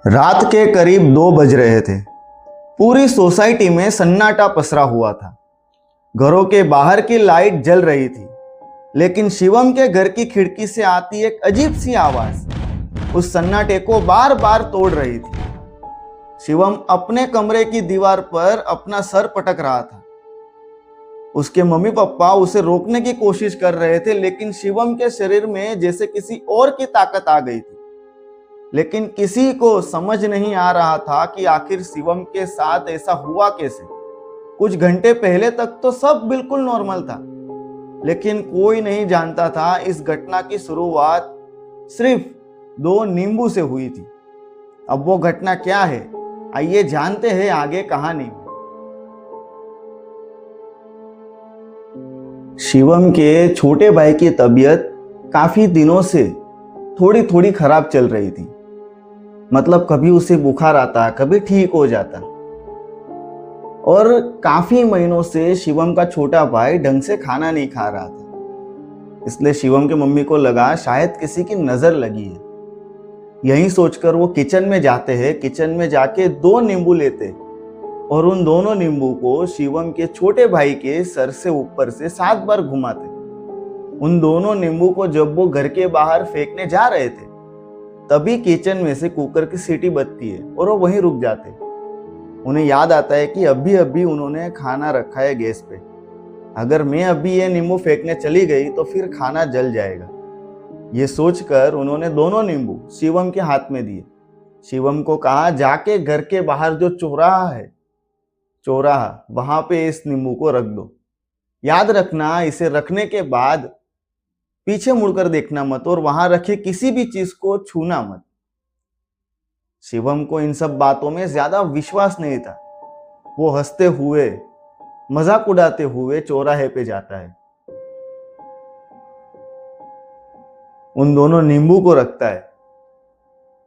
रात के करीब 2 बज रहे थे। पूरी सोसाइटी में सन्नाटा पसरा हुआ था। घरों के बाहर की लाइट जल रही थी, लेकिन शिवम के घर की खिड़की से आती एक अजीब सी आवाज उस सन्नाटे को बार बार तोड़ रही थी। शिवम अपने कमरे की दीवार पर अपना सर पटक रहा था। उसके मम्मी पापा उसे रोकने की कोशिश कर रहे थे, लेकिन शिवम के शरीर में जैसे किसी और की ताकत आ गई थी। लेकिन किसी को समझ नहीं आ रहा था कि आखिर शिवम के साथ ऐसा हुआ कैसे। कुछ घंटे पहले तक तो सब बिल्कुल नॉर्मल था, लेकिन कोई नहीं जानता था इस घटना की शुरुआत सिर्फ 2 नींबू से हुई थी। अब वो घटना क्या है, आइए जानते हैं आगे कहानी में। शिवम के छोटे भाई की तबीयत काफी दिनों से थोड़ी थोड़ी खराब चल रही थी। मतलब कभी उसे बुखार आता, कभी ठीक हो जाता। और काफी महीनों से शिवम का छोटा भाई ढंग से खाना नहीं खा रहा था। इसलिए शिवम के मम्मी को लगा शायद किसी की नजर लगी है। यही सोचकर वो किचन में जाते हैं। किचन में जाके 2 नींबू लेते और उन दोनों नींबू को शिवम के छोटे भाई के सर से ऊपर से 7 बार घुमाते। उन दोनों नींबू को जब वो घर के बाहर फेंकने जा रहे थे, तभी किचन में से कुकर की सीटी बजती है और वो वहीं रुक जाते। उन्हें याद आता है कि अभी अभी उन्होंने खाना रखा है गैस पे। अगर मैं अभी ये नींबू फेंकने चली गई तो फिर खाना जल जाएगा। ये सोचकर उन्होंने दोनों नींबू शिवम के हाथ में दिए। शिवम को कहा, जाके घर के बाहर जो चौराहा है, वहां पे इस नींबू को रख दो। याद रखना, इसे रखने के बाद पीछे मुड़कर देखना मत और वहां रखे किसी भी चीज को छूना मत। शिवम को इन सब बातों में ज्यादा विश्वास नहीं था। वो हंसते हुए, मजाक उड़ाते हुए चौराहे पे जाता है, उन दोनों नींबू को रखता है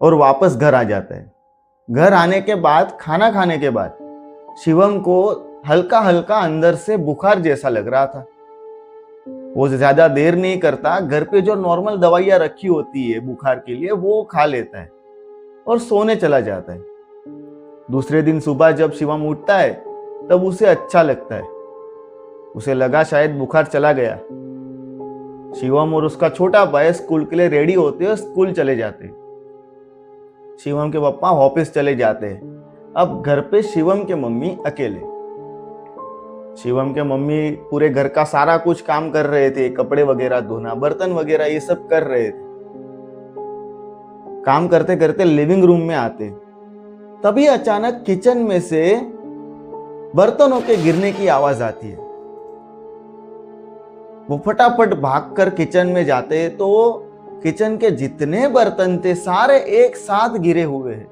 और वापस घर आ जाता है। घर आने के बाद, खाना खाने के बाद, शिवम को हल्का हल्का अंदर से बुखार जैसा लग रहा था। वो ज्यादा देर नहीं करता, घर पे जो नॉर्मल दवाइयां रखी होती है बुखार के लिए वो खा लेता है और सोने चला जाता है। दूसरे दिन सुबह जब शिवम उठता है तब उसे अच्छा लगता है। उसे लगा शायद बुखार चला गया। शिवम और उसका छोटा भाई स्कूल के लिए रेडी होते और स्कूल चले जाते। शिवम के पापा ऑफिस चले जाते हैं। अब घर पे शिवम के मम्मी अकेले। शिवम के मम्मी पूरे घर का सारा कुछ काम कर रहे थे, कपड़े वगैरह धोना, बर्तन वगैरह ये सब कर रहे थे। काम करते करते लिविंग रूम में आते, तभी अचानक किचन में से बर्तनों के गिरने की आवाज आती है। वो फटाफट भागकर किचन में जाते तो किचन के जितने बर्तन थे सारे एक साथ गिरे हुए हैं,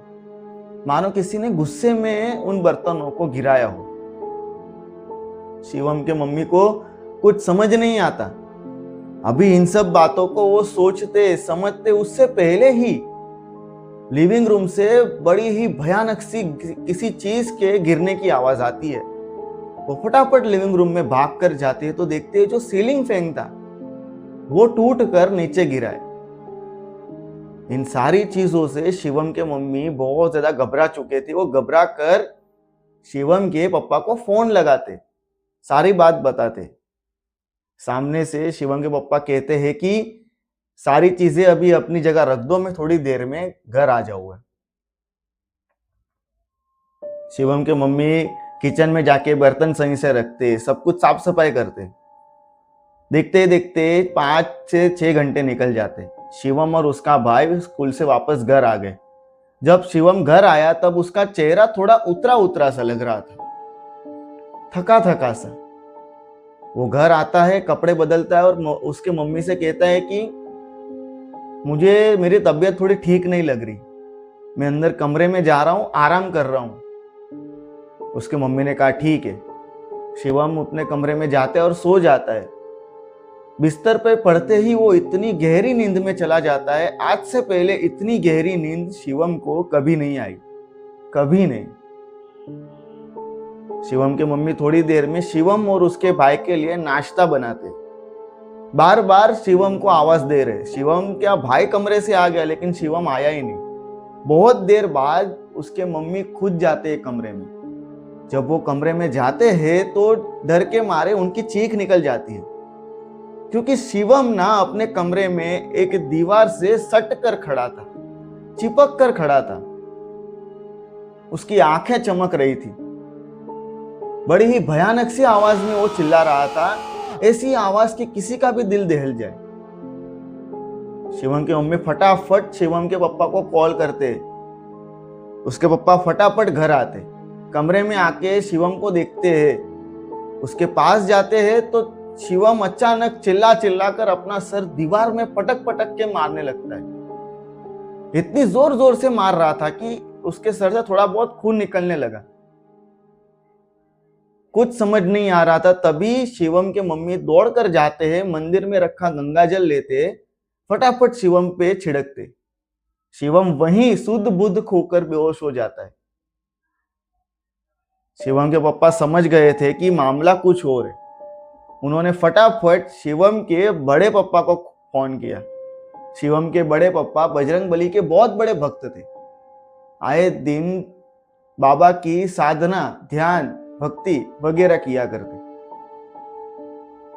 मानो किसी ने गुस्से में उन बर्तनों को गिराया हो। शिवम के मम्मी को कुछ समझ नहीं आता। अभी इन सब बातों को वो सोचते समझते उससे पहले ही लिविंग रूम से बड़ी ही भयानक सी किसी चीज के गिरने की आवाज आती है। वो फटाफट लिविंग रूम में भाग कर जाते हैं तो देखते हैं जो सीलिंग फैन था वो टूट कर नीचे गिरा है। इन सारी चीजों से शिवम के मम्मी बहुत ज्यादा घबरा चुके थे। वो घबरा कर शिवम के पापा को फोन लगाते, सारी बात बताते। सामने से शिवम के पापा कहते हैं कि सारी चीजें अभी अपनी जगह रख दो, मैं थोड़ी देर में घर आ जाऊंगा। शिवम के मम्मी किचन में जाके बर्तन सही से रखते, सब कुछ साफ सफाई करते। देखते देखते 5 से 6 घंटे निकल जाते। शिवम और उसका भाई स्कूल से वापस घर आ गए। जब शिवम घर आया तब उसका चेहरा थोड़ा उतरा उतरा सा लग रहा था, थका थका सा। वो घर आता है, कपड़े बदलता है और उसके मम्मी से कहता है कि मुझे मेरी तबीयत थोड़ी ठीक नहीं लग रही, मैं अंदर कमरे में जा रहा हूं, आराम कर रहा हूं। उसके मम्मी ने कहा ठीक है। शिवम अपने कमरे में जाता है और सो जाता है। बिस्तर पे पड़ते ही वो इतनी गहरी नींद में चला जाता है। आज से पहले इतनी गहरी नींद शिवम को कभी नहीं आई, कभी नहीं। शिवम की मम्मी थोड़ी देर में शिवम और उसके भाई के लिए नाश्ता बनाते। बार बार शिवम को आवाज दे रहे। शिवम क्या भाई कमरे से आ गया, लेकिन शिवम आया ही नहीं। बहुत देर बाद उसके मम्मी खुद जाते हैं कमरे में। जब वो कमरे में जाते हैं तो डर के मारे उनकी चीख निकल जाती है, क्योंकि शिवम ना अपने कमरे में एक दीवार से सट कर खड़ा था, चिपक कर खड़ा था। उसकी आंखें चमक रही थी। बड़ी ही भयानक सी आवाज में वो चिल्ला रहा था, ऐसी आवाज कि किसी का भी दिल दहल जाए। शिवम की मम्मी फटाफट शिवम के पापा को कॉल करते। उसके पापा फटाफट घर आते, कमरे में आके शिवम को देखते हैं। उसके पास जाते हैं तो शिवम अचानक चिल्ला चिल्ला कर अपना सर दीवार में पटक पटक के मारने लगता है। इतनी जोर जोर से मार रहा था कि उसके सर से थोड़ा बहुत खून निकलने लगा। कुछ समझ नहीं आ रहा था, तभी शिवम के मम्मी दौड़ कर जाते हैं, मंदिर में रखा गंगा जल लेते, फटाफट शिवम पे छिड़कते। शिवम वहीं शुद्ध बुद्ध खोकर बेहोश हो जाता है। शिवम के पापा समझ गए थे कि मामला कुछ और है। उन्होंने फटाफट शिवम के बड़े पापा को फोन किया। शिवम के बड़े पापा बजरंगबली के बहुत बड़े भक्त थे। आए दिन बाबा की साधना, ध्यान, भक्ति वगैरह किया करते।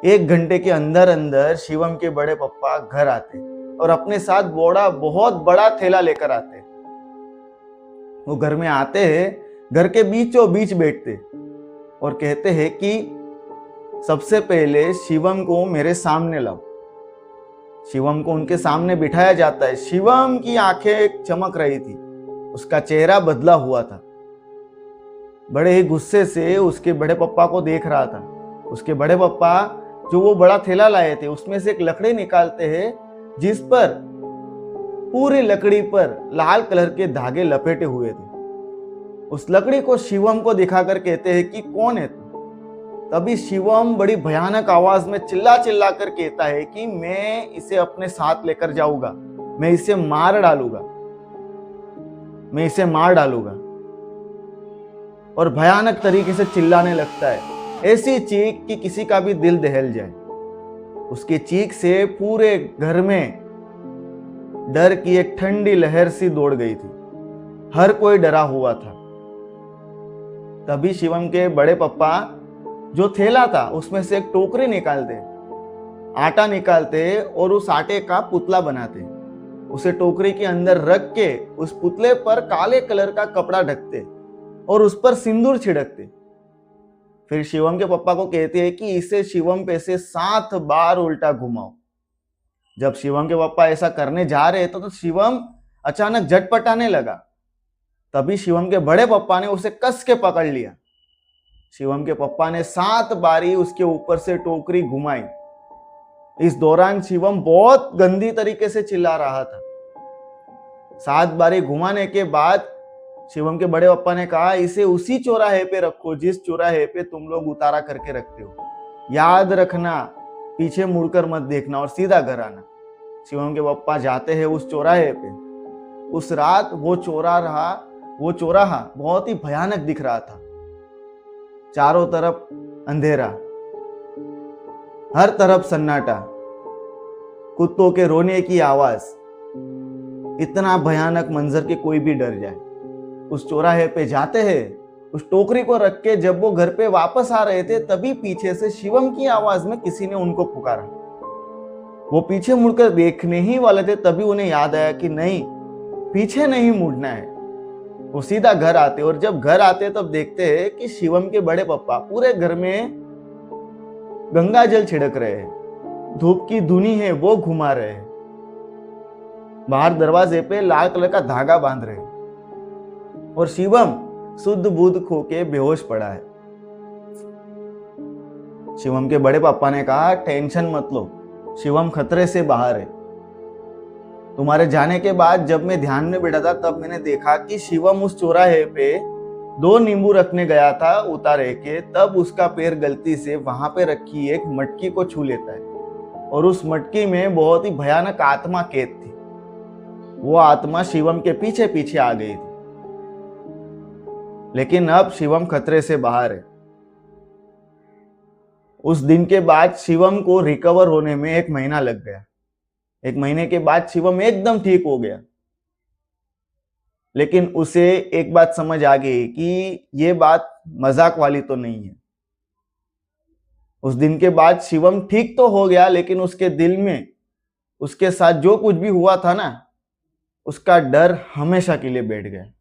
1 घंटे के अंदर अंदर शिवम के बड़े पापा घर आते और अपने साथ बहुत बड़ा थैला लेकर आते। वो घर में आते हैं, घर के बीचों बीच बैठते और कहते हैं कि सबसे पहले शिवम को मेरे सामने लाओ। शिवम को उनके सामने बिठाया जाता है। शिवम की आंखें चमक रही थी, उसका चेहरा बदला हुआ था। बड़े ही गुस्से से उसके बड़े पापा को देख रहा था। उसके बड़े पापा जो वो बड़ा थैला लाए थे उसमें से एक लकड़ी निकालते हैं, जिस पर पूरी लकड़ी पर लाल कलर के धागे लपेटे हुए थे। उस लकड़ी को शिवम को दिखाकर कहते हैं कि कौन है तू? तभी शिवम बड़ी भयानक आवाज में चिल्ला चिल्ला कर कहता है कि मैं इसे अपने साथ लेकर जाऊंगा, मैं इसे मार डालूंगा, मैं इसे मार डालूंगा। और भयानक तरीके से चिल्लाने लगता है, ऐसी चीख कि किसी का भी दिल दहल जाए। उसकी चीख से पूरे घर में डर की एक ठंडी लहर सी दौड़ गई थी। हर कोई डरा हुआ था। तभी शिवम के बड़े पापा जो थैला था उसमें से एक टोकरी निकालते, आटा निकालते और उस आटे का पुतला बनाते। उसे टोकरी के अंदर रख के उस पुतले पर काले कलर का कपड़ा ढकते और उस पर सिंदूर छिड़कते। फिर शिवम के पापा को कहते हैं कि इसे शिवम पे से 7 बार उल्टा घुमाओ। जब शिवम के पापा ऐसा करने जा रहे थे तो शिवम अचानक झटपटाने लगा। तभी शिवम के बड़े पापा ने उसे कस के पकड़ लिया। शिवम के पापा ने 7 बारी उसके ऊपर से टोकरी घुमाई। इस दौरान शिवम बहुत गंदी तरीके से चिल्ला रहा था। 7 बारी घुमाने के बाद शिवम के बड़े पापा ने कहा, इसे उसी चौराहे पे रखो जिस चौराहे पे तुम लोग उतारा करके रखते हो। याद रखना, पीछे मुड़कर मत देखना और सीधा घर आना। शिवम के पापा जाते हैं उस चौराहे पे। उस रात वो चौराहा बहुत ही भयानक दिख रहा था। चारों तरफ अंधेरा, हर तरफ सन्नाटा, कुत्तों के रोने की आवाज, इतना भयानक मंजर कि कोई भी डर जाए। उस चौराहे पे जाते हैं, उस टोकरी को रख के जब वो घर पे वापस आ रहे थे तभी पीछे से शिवम की आवाज में किसी ने उनको पुकारा। वो पीछे मुड़कर देखने ही वाले थे, तभी उन्हें याद आया कि नहीं, पीछे नहीं मुड़ना है। वो सीधा घर आते और जब घर आते तब देखते हैं कि शिवम के बड़े पापा पूरे घर में गंगा जल छिड़क रहे हैं, धूप की धुनी है वो घुमा रहे हैं, बाहर दरवाजे पे लाल कलर का धागा बांध रहे हैं और शिवम शुद्ध बुद्ध खो के बेहोश पड़ा है। शिवम के बड़े पापा ने कहा, टेंशन मत लो, शिवम खतरे से बाहर है। तुम्हारे जाने के बाद जब मैं ध्यान में बैठा था तब मैंने देखा कि शिवम उस चौराहे पे 2 नींबू रखने गया था उतारे के, तब उसका पैर गलती से वहां पे रखी एक मटकी को छू लेता है और उस मटकी में बहुत ही भयानक आत्मा कैद थी। वो आत्मा शिवम के पीछे पीछे आ गई थी, लेकिन अब शिवम खतरे से बाहर है। उस दिन के बाद शिवम को रिकवर होने में 1 महीना लग गया। 1 महीने के बाद शिवम एकदम ठीक हो गया। लेकिन उसे एक बात समझ आ गई कि ये बात मजाक वाली तो नहीं है। उस दिन के बाद शिवम ठीक तो हो गया, लेकिन उसके दिल में उसके साथ जो कुछ भी हुआ था ना, उसका डर हमेशा के लिए बैठ गया।